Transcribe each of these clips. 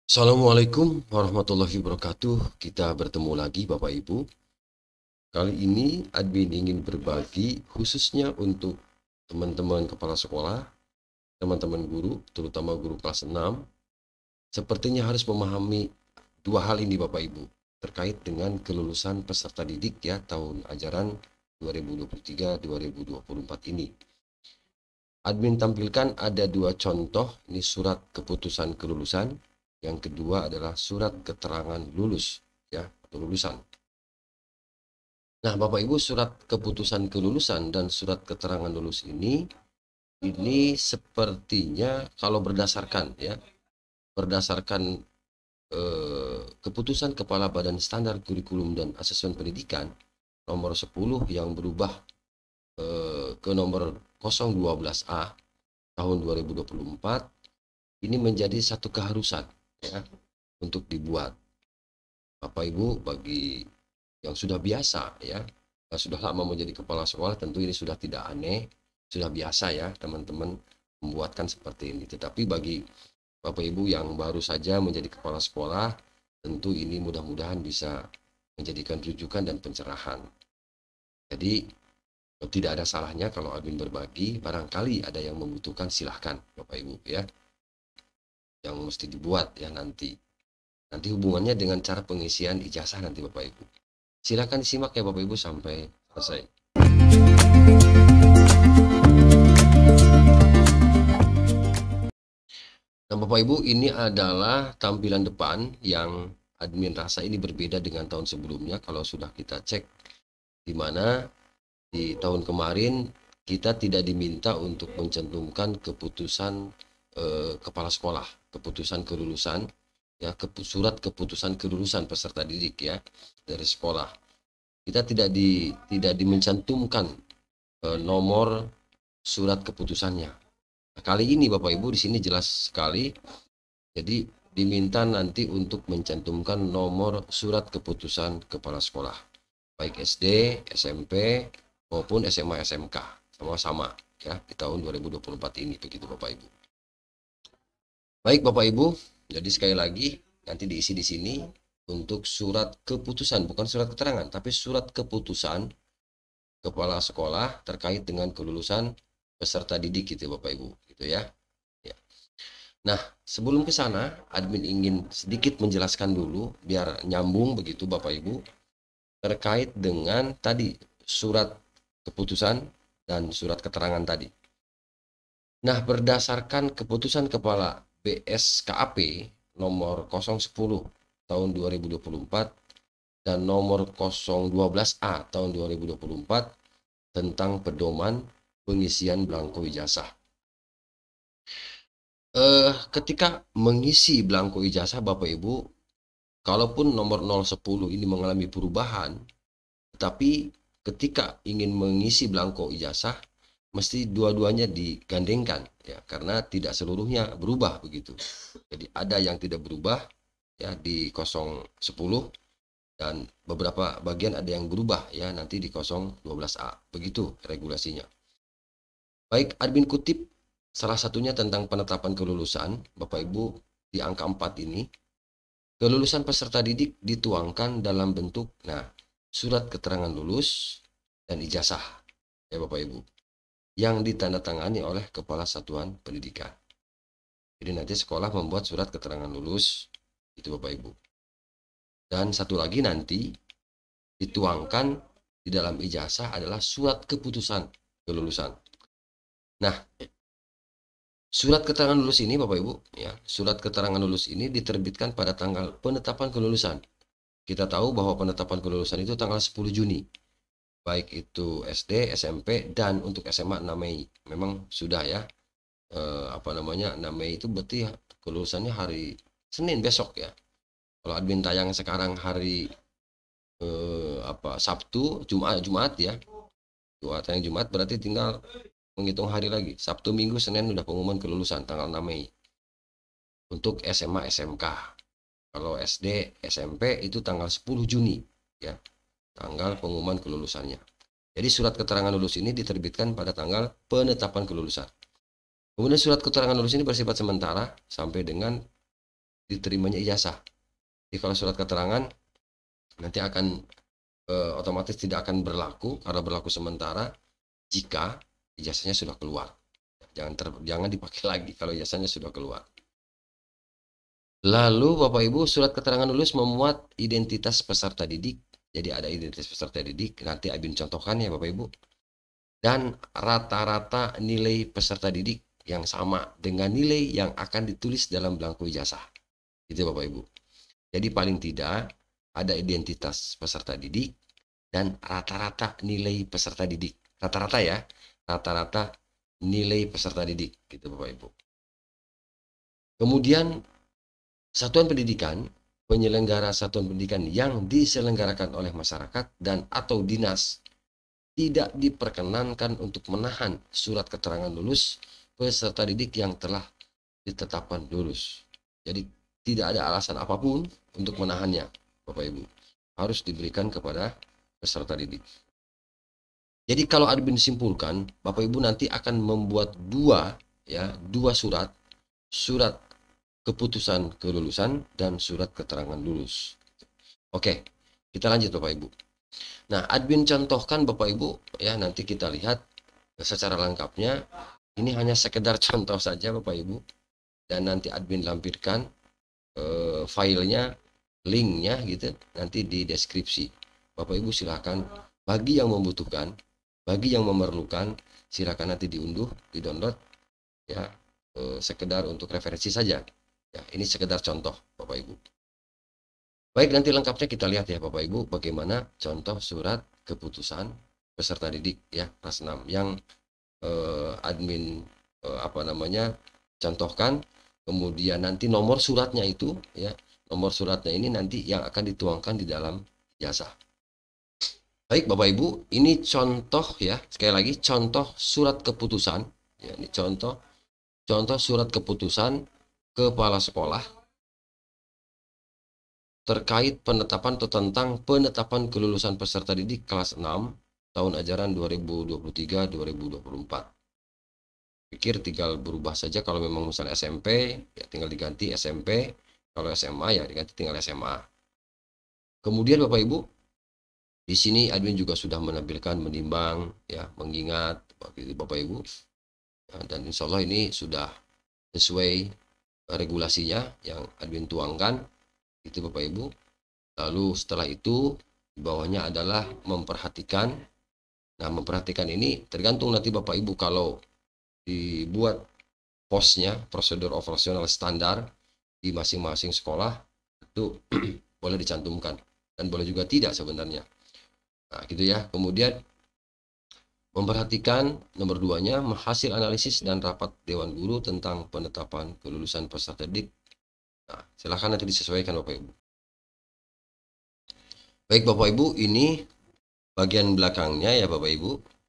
Assalamualaikum warahmatullahi wabarakatuh. Kita bertemu lagi Bapak Ibu. Kali ini admin ingin berbagi khususnya untuk teman-teman kepala sekolah, teman-teman guru, terutama guru kelas 6. Sepertinya harus memahami dua hal ini Bapak Ibu terkait dengan kelulusan peserta didik ya tahun ajaran 2023-2024 ini. Admin tampilkan ada dua contoh, ini surat keputusan kelulusan. Yang kedua adalah surat keterangan lulus ya, atau lulusan. Nah, Bapak Ibu, surat keputusan kelulusan dan surat keterangan lulus ini sepertinya kalau berdasarkan keputusan Kepala Badan Standar Kurikulum dan Asesmen Pendidikan nomor 10 yang berubah ke nomor 012A tahun 2024 ini menjadi satu keharusan ya untuk dibuat. Bapak Ibu, bagi yang sudah biasa ya, sudah lama menjadi kepala sekolah, tentu ini sudah tidak aneh, sudah biasa ya teman-teman membuatkan seperti ini. Tetapi bagi Bapak Ibu yang baru saja menjadi kepala sekolah, tentu ini mudah-mudahan bisa menjadikan rujukan dan pencerahan. Jadi tidak ada salahnya kalau admin berbagi, barangkali ada yang membutuhkan silahkan Bapak Ibu ya, yang mesti dibuat ya nanti hubungannya dengan cara pengisian ijazah nanti Bapak Ibu. Silakan disimak ya Bapak Ibu sampai selesai. Nah Bapak Ibu, ini adalah tampilan depan yang admin rasa ini berbeda dengan tahun sebelumnya. Kalau sudah kita cek, di mana di tahun kemarin kita tidak diminta untuk mencantumkan keputusan kepala sekolah, keputusan kelulusan ya, surat keputusan kelulusan peserta didik ya dari sekolah. Kita tidak dimencantumkan nomor surat keputusannya. Nah, kali ini Bapak Ibu di sini jelas sekali. Jadi diminta nanti untuk mencantumkan nomor surat keputusan kepala sekolah, baik SD, SMP maupun SMA SMK, sama-sama ya di tahun 2024 ini, begitu Bapak Ibu. Baik Bapak Ibu, jadi sekali lagi nanti diisi di sini untuk surat keputusan, bukan surat keterangan, tapi surat keputusan kepala sekolah terkait dengan kelulusan peserta didik gitu Bapak Ibu, gitu ya. Ya. Nah, sebelum ke sana, admin ingin sedikit menjelaskan dulu biar nyambung begitu Bapak Ibu terkait dengan tadi surat keputusan dan surat keterangan tadi. Nah, berdasarkan keputusan Kepala BSKAP nomor 010 tahun 2024 dan nomor 012A tahun 2024 tentang pedoman pengisian belangko ijazah. Ketika mengisi belangko ijazah Bapak Ibu, kalaupun nomor 010 ini mengalami perubahan, tetapi ketika ingin mengisi belangko ijazah mesti dua-duanya digandengkan ya, karena tidak seluruhnya berubah begitu. Jadi ada yang tidak berubah ya di 010 dan beberapa bagian ada yang berubah ya nanti di 012A. Begitu regulasinya. Baik, admin kutip salah satunya tentang penetapan kelulusan Bapak Ibu di angka 4 ini. Kelulusan peserta didik dituangkan dalam bentuk surat keterangan lulus dan ijazah ya Bapak Ibu, yang ditandatangani oleh Kepala Satuan Pendidikan. Jadi nanti sekolah membuat surat keterangan lulus itu Bapak Ibu. Dan satu lagi nanti dituangkan di dalam ijazah adalah surat keputusan kelulusan. Nah, surat keterangan lulus ini Bapak Ibu ya, surat keterangan lulus ini diterbitkan pada tanggal penetapan kelulusan. Kita tahu bahwa penetapan kelulusan itu tanggal 10 Juni. Baik itu SD, SMP, dan untuk SMA 6 Mei. Memang sudah ya. 6 Mei itu berarti kelulusannya hari Senin besok ya. Kalau admin tayang sekarang hari Sabtu, Jumat ya. Jumat berarti tinggal menghitung hari lagi. Sabtu, Minggu, Senin udah pengumuman kelulusan tanggal 6 Mei. Untuk SMA, SMK. Kalau SD, SMP itu tanggal 10 Juni ya. Tanggal pengumuman kelulusannya. Jadi surat keterangan lulus ini diterbitkan pada tanggal penetapan kelulusan. Kemudian surat keterangan lulus ini bersifat sementara sampai dengan diterimanya ijazah. Jadi kalau surat keterangan nanti akan otomatis tidak akan berlaku karena berlaku sementara jika ijazahnya sudah keluar. Jangan dipakai lagi kalau ijazahnya sudah keluar. Lalu Bapak Ibu, surat keterangan lulus memuat identitas peserta didik. Jadi ada identitas peserta didik, nanti Abin contohkan ya Bapak Ibu. Dan rata-rata nilai peserta didik yang sama dengan nilai yang akan ditulis dalam belangko ijazah. Gitu Bapak Ibu. Jadi paling tidak ada identitas peserta didik dan rata-rata nilai peserta didik. Rata-rata ya, rata-rata nilai peserta didik gitu Bapak Ibu. Kemudian satuan pendidikan, penyelenggara satuan pendidikan yang diselenggarakan oleh masyarakat dan atau dinas tidak diperkenankan untuk menahan surat keterangan lulus peserta didik yang telah ditetapkan lulus. Jadi tidak ada alasan apapun untuk menahannya, Bapak Ibu. Harus diberikan kepada peserta didik. Jadi kalau admin simpulkan, Bapak Ibu nanti akan membuat dua surat keputusan kelulusan dan surat keterangan lulus. Oke, kita lanjut Bapak Ibu. Nah, admin contohkan Bapak Ibu ya, nanti kita lihat secara lengkapnya. Ini hanya sekedar contoh saja Bapak Ibu, dan nanti admin lampirkan filenya, linknya gitu nanti di deskripsi. Bapak Ibu silakan, bagi yang membutuhkan, bagi yang memerlukan, silakan nanti diunduh, di-download ya, sekedar untuk referensi saja. Ya, ini sekedar contoh Bapak Ibu. Baik, nanti lengkapnya kita lihat ya Bapak Ibu bagaimana contoh surat keputusan peserta didik ya kelas 6 yang admin contohkan. Kemudian nanti nomor suratnya itu ya, nomor suratnya ini nanti yang akan dituangkan di dalam ijazah. Baik Bapak Ibu, ini contoh ya, sekali lagi contoh surat keputusan ya, ini contoh surat keputusan kepala sekolah terkait penetapan atau tentang penetapan kelulusan peserta didik kelas 6 tahun ajaran 2023-2024. Pikir tinggal berubah saja, kalau memang misalnya SMP ya tinggal diganti SMP, kalau SMA ya diganti tinggal SMA. Kemudian Bapak Ibu, di sini admin juga sudah menampilkan menimbang ya, mengingat Bapak Ibu ya, dan insya Allah ini sudah sesuai regulasinya yang admin tuangkan itu Bapak Ibu. Lalu setelah itu di bawahnya adalah memperhatikan. Nah, memperhatikan ini tergantung nanti Bapak Ibu, kalau dibuat posnya prosedur operasional standar di masing-masing sekolah itu boleh dicantumkan dan boleh juga tidak sebenarnya. Nah, gitu ya. Kemudian memperhatikan nomor 2-nya hasil analisis dan rapat Dewan Guru tentang penetapan kelulusan peserta didik. Nah, silakan nanti disesuaikan Bapak Ibu. Baik Bapak Ibu, ini bagian belakangnya ya Bapak Ibu.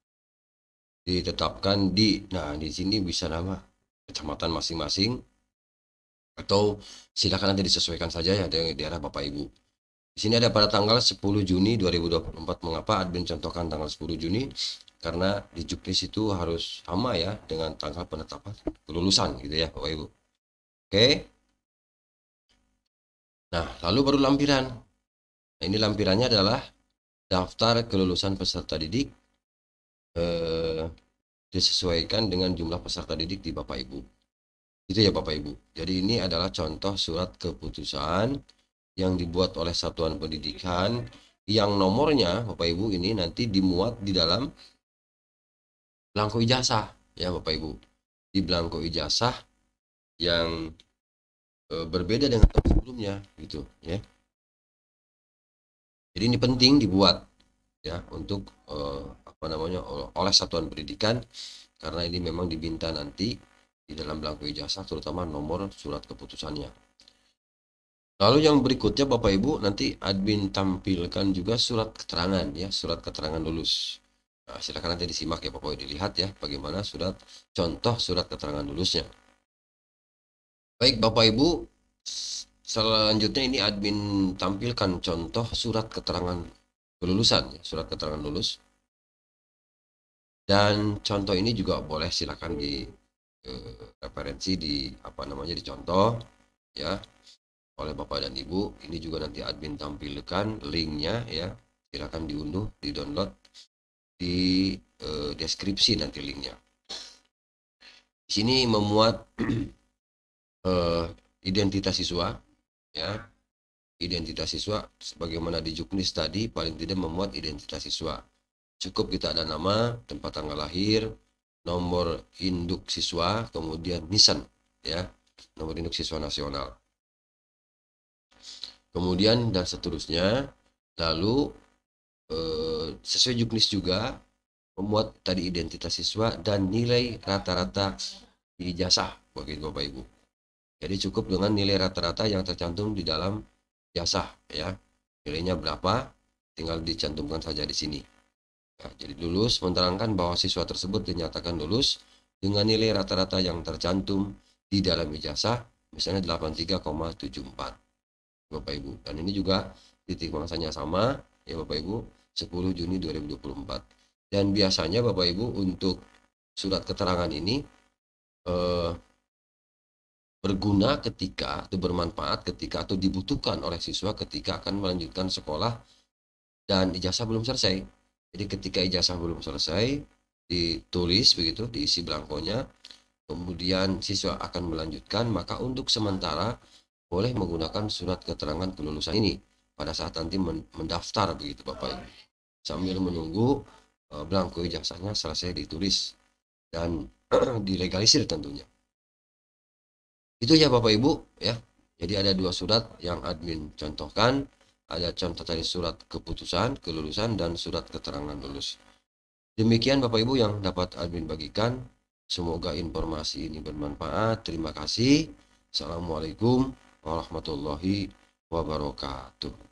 Ditetapkan di sini bisa nama kecamatan masing-masing atau silakan nanti disesuaikan saja ya dengan daerah Bapak Ibu. Di sini ada pada tanggal 10 Juni 2024. Mengapa admin contohkan tanggal 10 Juni? Karena di juknis itu harus sama ya dengan tanggal penetapan kelulusan gitu ya Bapak Ibu. Oke. Nah, lalu baru lampiran. Nah, ini lampirannya adalah daftar kelulusan peserta didik disesuaikan dengan jumlah peserta didik di Bapak Ibu. Itu ya Bapak Ibu. Jadi ini adalah contoh surat keputusan yang dibuat oleh satuan pendidikan yang nomornya Bapak Ibu ini nanti dimuat di dalam belangko ijazah ya Bapak Ibu. Di belangko ijazah yang berbeda dengan tahun sebelumnya gitu ya. Jadi ini penting dibuat ya untuk oleh satuan pendidikan, karena ini memang diminta nanti di dalam belangko ijazah terutama nomor surat keputusannya. Lalu yang berikutnya Bapak Ibu, nanti admin tampilkan juga surat keterangan ya, surat keterangan lulus. Nah, silakan nanti disimak ya Bapak Ibu, dilihat ya bagaimana contoh surat keterangan lulusnya. Baik Bapak Ibu, selanjutnya ini admin tampilkan contoh surat keterangan kelulusan ya, surat keterangan lulus. Dan contoh ini juga boleh silakan di referensi di dicontoh ya. oleh Bapak dan Ibu. Ini juga nanti admin tampilkan linknya ya. Silakan diunduh, di-download di deskripsi nanti linknya. Di sini memuat identitas siswa ya. Identitas siswa sebagaimana di Juknis tadi, paling tidak memuat identitas siswa. Cukup kita ada nama, tempat tanggal lahir, nomor induk siswa, kemudian nisan ya, nomor induk siswa nasional. Kemudian dan seterusnya. Lalu sesuai Juknis juga memuat tadi identitas siswa dan nilai rata-rata ijazah bagi Bapak Ibu. Jadi cukup dengan nilai rata-rata yang tercantum di dalam ijazah ya. Nilainya berapa? Tinggal dicantumkan saja di sini. Ya, jadi lulus menerangkan bahwa siswa tersebut dinyatakan lulus dengan nilai rata-rata yang tercantum di dalam ijazah, misalnya 83,74 Bapak Ibu. Dan ini juga titik mangsanya sama ya Bapak Ibu, 10 Juni 2024. Dan biasanya Bapak Ibu untuk surat keterangan ini berguna ketika atau bermanfaat ketika atau dibutuhkan oleh siswa ketika akan melanjutkan sekolah dan ijazah belum selesai. Jadi ketika ijazah belum selesai ditulis begitu, diisi belangkonya, kemudian siswa akan melanjutkan, maka untuk sementara boleh menggunakan surat keterangan kelulusan ini pada saat nanti mendaftar begitu Bapak Ibu, sambil menunggu belangko ijazahnya selesai ditulis dan dilegalisir tentunya. Itu ya Bapak Ibu ya. Jadi ada dua surat yang admin contohkan. Ada contoh tadi surat keputusan, kelulusan, dan surat keterangan lulus. Demikian Bapak Ibu yang dapat admin bagikan. Semoga informasi ini bermanfaat. Terima kasih. Assalamualaikum warahmatullahi wabarakatuh.